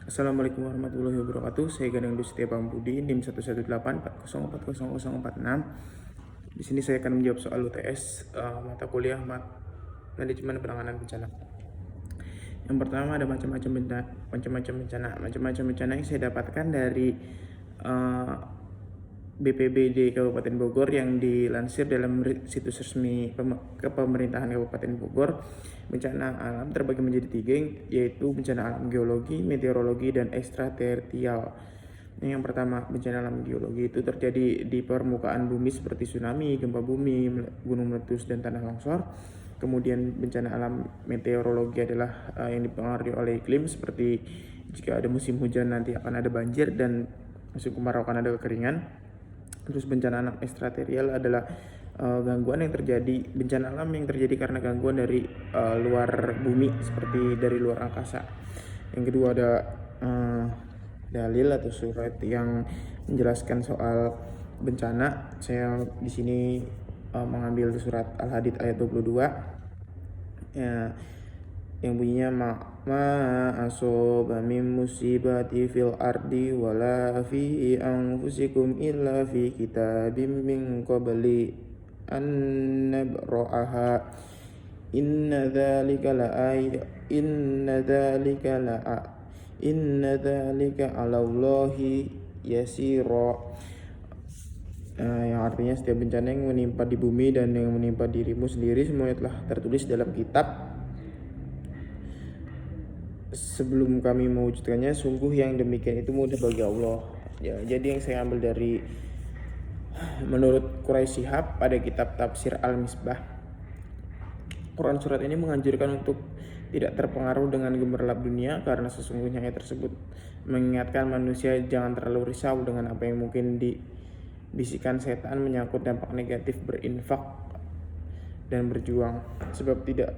Assalamualaikum warahmatullahi wabarakatuh. Saya Ganeng Dustia Pambudi, NIM 118404046. Di sini saya akan menjawab soal UTS mata kuliah manajemen penanganan bencana. Yang pertama ada macam-macam bencana. Macam-macam bencana yang saya dapatkan dari BPBD Kabupaten Bogor yang dilansir dalam situs resmi kepemerintahan Kabupaten Bogor. Bencana alam terbagi menjadi 3, yaitu bencana alam geologi, meteorologi, dan ekstrateritorial. Yang pertama, bencana alam geologi itu terjadi di permukaan bumi seperti tsunami, gempa bumi, gunung meletus, dan tanah longsor. Kemudian bencana alam meteorologi adalah yang dipengaruhi oleh iklim, seperti jika ada musim hujan nanti akan ada banjir dan musim kemarau akan ada kekeringan. Terus bencana alam ekstrateritorial adalah gangguan yang terjadi, bencana alam yang terjadi karena gangguan dari luar bumi, seperti dari luar angkasa. Yang kedua ada dalil atau surat yang menjelaskan soal bencana. Saya di sini mengambil surat Al-Hadid ayat 22 ya, yang bunyinya ma asoba min musibati fil ardi wala fi anfusikum illa fi kitabim min qabli an nabra'aha inna dzalika ala Allahi yasira. Yang artinya setiap bencana yang menimpa di bumi dan yang menimpa dirimu sendiri semuanya telah tertulis dalam kitab sebelum kami mewujudkannya. Sungguh yang demikian itu mudah bagi Allah. Ya, jadi yang saya ambil dari menurut Quraisy Shihab pada kitab Tafsir Al-Misbah, Quran surat ini menganjurkan untuk tidak terpengaruh dengan gemerlap dunia, karena sesungguhnya ayat tersebut mengingatkan manusia jangan terlalu risau dengan apa yang mungkin dibisikkan setan menyangkut dampak negatif berinfak dan berjuang, sebab tidak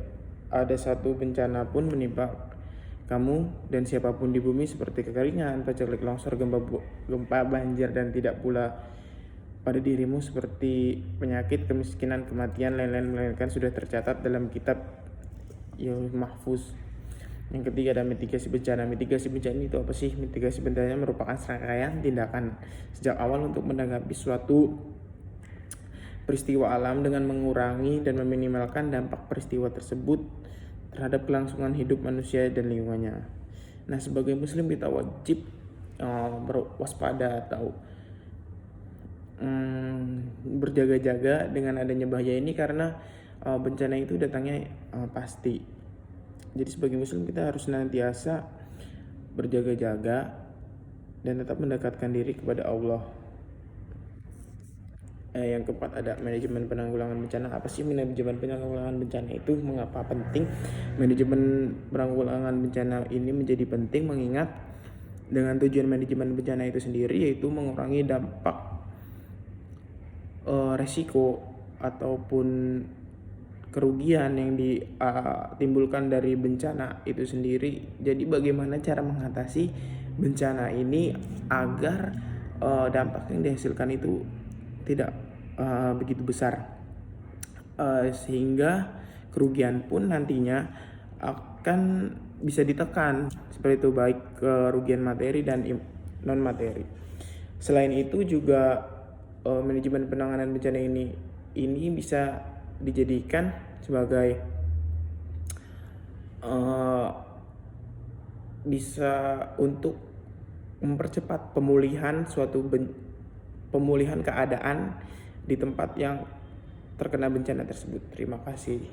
ada satu bencana pun menimpa kamu dan siapapun di bumi seperti kekeringan, paceklik, longsor, gempa, banjir, dan tidak pula pada dirimu seperti penyakit, kemiskinan, kematian, lain-lain, melainkan sudah tercatat dalam kitab Lauhul Mahfuz. Yang ketiga ada mitigasi bencana. Mitigasi bencana itu apa sih? Mitigasi bencana merupakan serangkaian tindakan sejak awal untuk menanggapi suatu peristiwa alam dengan mengurangi dan meminimalkan dampak peristiwa tersebut terhadap kelangsungan hidup manusia dan lingkungannya. Nah, sebagai muslim kita wajib berwaspada atau berjaga-jaga dengan adanya bahaya ini, karena bencana itu datangnya pasti. Jadi sebagai muslim kita harus senantiasa berjaga-jaga dan tetap mendekatkan diri kepada Allah. Yang keempat ada manajemen penanggulangan bencana. Apa sih manajemen penanggulangan bencana itu? Mengapa penting? Manajemen penanggulangan bencana ini menjadi penting mengingat dengan tujuan manajemen bencana itu sendiri yaitu mengurangi dampak resiko ataupun kerugian yang ditimbulkan dari bencana itu sendiri. Jadi bagaimana cara mengatasi bencana ini agar dampak yang dihasilkan itu tidak begitu besar, sehingga kerugian pun nantinya akan bisa ditekan, seperti itu, baik kerugian materi dan non materi. Selain itu juga manajemen penanganan bencana ini bisa dijadikan sebagai bisa untuk mempercepat pemulihan keadaan di tempat yang terkena bencana tersebut. Terima kasih.